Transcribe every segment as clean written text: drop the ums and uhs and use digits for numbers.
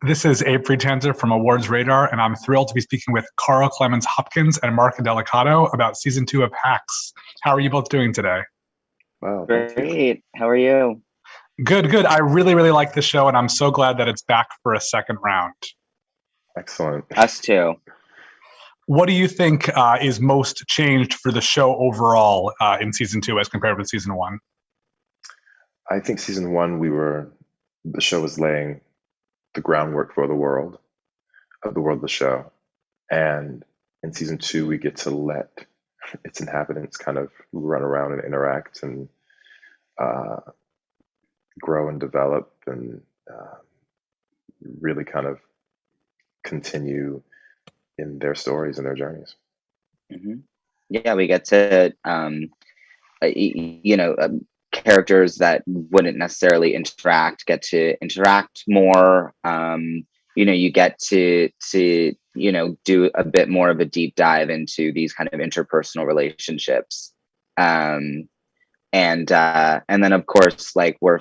This is Abe Friedtanzer from Awards Radar, and I'm thrilled to be speaking with Clemons-Hopkins and Mark Indelicato about season 2 of Hacks. How are you both doing today? Wow, thank you. Great. How are you? Good, good. I really, really like the show, and I'm so glad that it's back for a second round. Excellent. Us too. What do you think is most changed for the show overall in season 2 as compared with season 1? I think season one, the show was laying the groundwork for the world of the show. And in season two, we get to let its inhabitants kind of run around and interact and uh, grow and develop and really kind of continue in their stories and their journeys. hmm Yeah, we get to, characters that wouldn't necessarily get to interact more. You get to do a bit more of a deep dive into these kind of interpersonal relationships. And then of course, like we're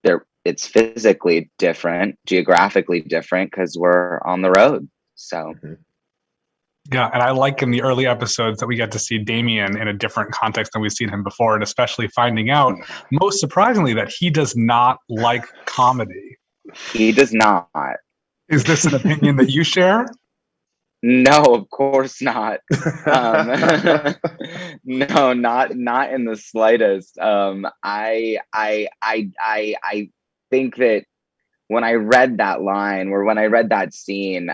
there, it's physically different, geographically different because we're on the road. So. Mhm. Yeah, and I like in the early episodes that we get to see Damien in a different context than we've seen him before, and especially finding out, most surprisingly, that he does not like comedy. He does not. Is this an opinion that you share? No, of course not. Um, no, not in the slightest. I think that when I read that line or when I read that scene,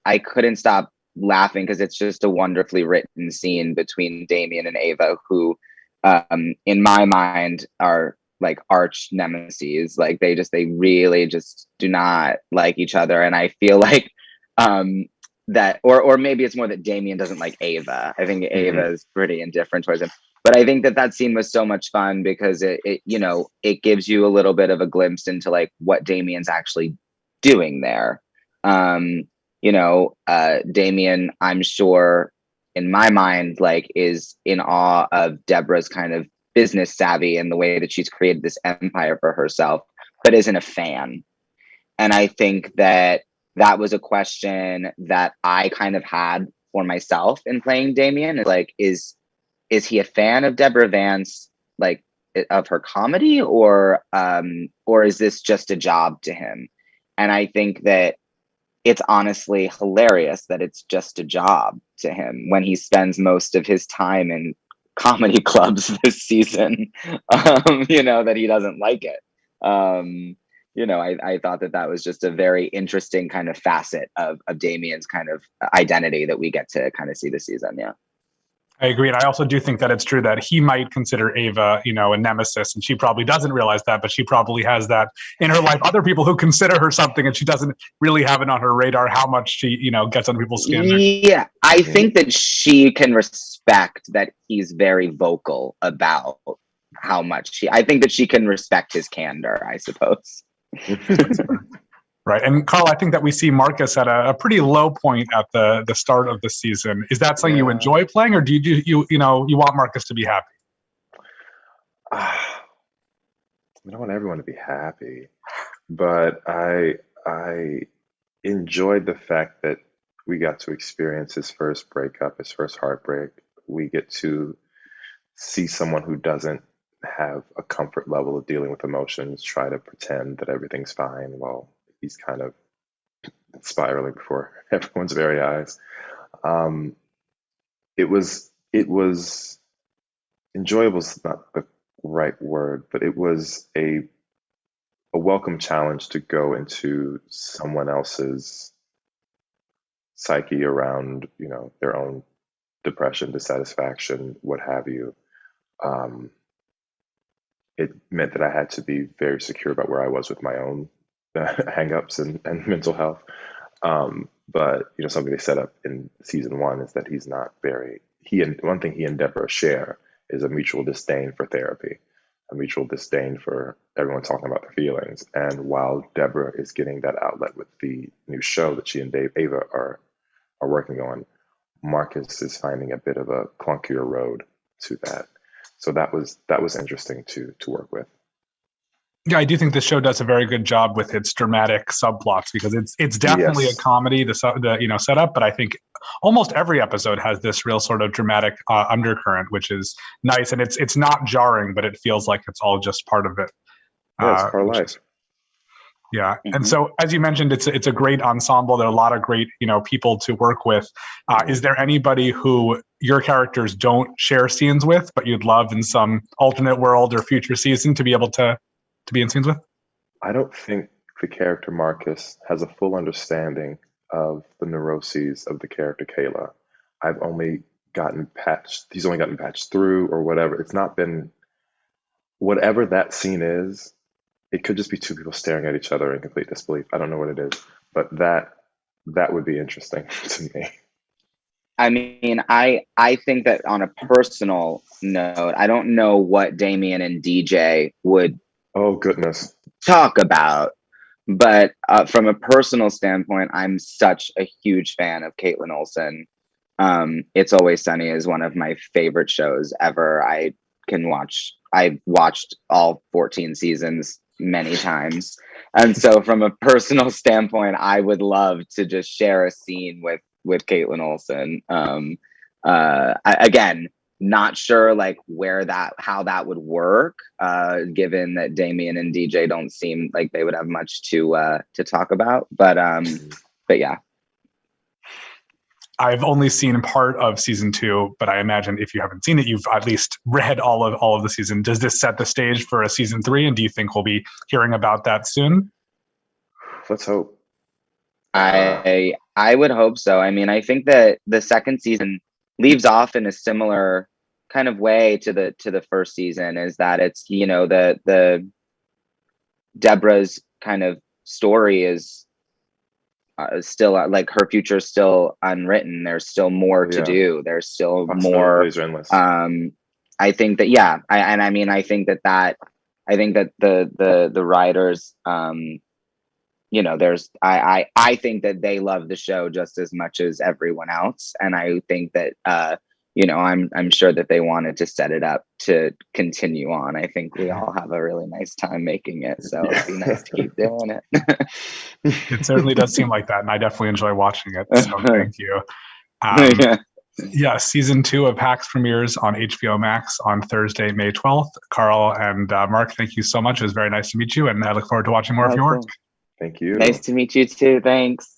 I couldn't stop laughing because it's just a wonderfully written scene between Damien and Ava, who, in my mind, are like arch nemesis. Like they really just do not like each other, and I feel like that, or maybe it's more that Damien doesn't like Ava. I think Ava is pretty indifferent towards him. But I think that scene was so much fun because it gives you a little bit of a glimpse into like what Damien's actually doing there. Damien, I'm sure in my mind, like is in awe of Deborah's kind of business savvy and the way that she's created this empire for herself, but isn't a fan. And I think that was a question that I kind of had for myself in playing Damien. Is like, is he a fan of Deborah Vance, like of her comedy, or is this just a job to him? And I think that it's honestly hilarious that it's just a job to him when he spends most of his time in comedy clubs this season, that he doesn't like it. I thought that was just a very interesting kind of facet of Damien's kind of identity that we get to kind of see this season. Yeah. I agree. And I also do think that it's true that he might consider Ava, a nemesis, and she probably doesn't realize that, but she probably has that in her life. Other people who consider her something, and she doesn't really have it on her radar how much she, gets on people's skin. Yeah, I think that she can respect that he's very vocal about how much I think that she can respect his candor, I suppose. Right. And Carl, I think that we see Marcus at a pretty low point at the start of the season. Is that something you enjoy playing, or do you want Marcus to be happy? I don't want everyone to be happy, but I enjoyed the fact that we got to experience his first breakup, his first heartbreak. We get to see someone who doesn't have a comfort level of dealing with emotions try to pretend that everything's fine while he's kind of spiraling before everyone's very eyes. It was enjoyable is not the right word, but it was a welcome challenge to go into someone else's psyche around, their own depression, dissatisfaction, what have you. It meant that I had to be very secure about where I was with my own hangups and mental health. But something they set up in season one is that he's not one thing he and Deborah share is a mutual disdain for therapy, a mutual disdain for everyone talking about their feelings. And while Deborah is getting that outlet with the new show that she and Ava are working on, Marcus is finding a bit of a clunkier road to that. So that was interesting to work with. Yeah, I do think this show does a very good job with its dramatic subplots because it's definitely a Yes. comedy, the setup, but I think almost every episode has this real sort of dramatic undercurrent, which is nice, and it's not jarring, but it feels like it's all just part of it. Yeah, it's part of Which life. is, yeah, and Mhm. so as you mentioned, it's a great ensemble. There are a lot of great people to work with. Is there anybody who your characters don't share scenes with, but you'd love in some alternate world or future season to be able to be in scenes with? I don't think the character Marcus has a full understanding of the neuroses of the character Kayla. I've only gotten patched, he's only gotten patched through or whatever. It's not been, whatever that scene is, it could just be two people staring at each other in complete disbelief. I don't know what it is, but that would be interesting to me. I mean, I think that on a personal note, I don't know what Damien and DJ would Oh goodness. talk about, but from a personal standpoint, I'm such a huge fan of Caitlin Olsen. It's Always Sunny is one of my favorite shows ever. I've watched all 14 seasons many times. And so from a personal standpoint, I would love to just share a scene with Caitlin Olsen. Again, not sure like how that would work, given that Damien and DJ don't seem like they would have much to talk about. But yeah. I've only seen part of season 2, but I imagine if you haven't seen it, you've at least read all of the season. Does this set the stage for a season 3? And do you think we'll be hearing about that soon? Let's hope. I would hope so. I mean, I think that the second season leaves off in a similar kind of way to the first season, is that it's the Deborah's kind of story is still like her future is still unwritten. There's still more to do. There's still more. Possibilities are endless. I think that I think that the writers there's I think that they love the show just as much as everyone else, and I think that I'm sure that they wanted to set it up to continue on. I think we all have a really nice time making it, so it'd be nice to keep doing it. It certainly does seem like that, and I definitely enjoy watching it. So thank you. Yeah, season 2 of Hacks premieres on HBO Max on Thursday, May 12th. Carl and Mark, thank you so much. It was very nice to meet you, and I look forward to watching more of your work. Cool. Thank you. Nice to meet you too. Thanks.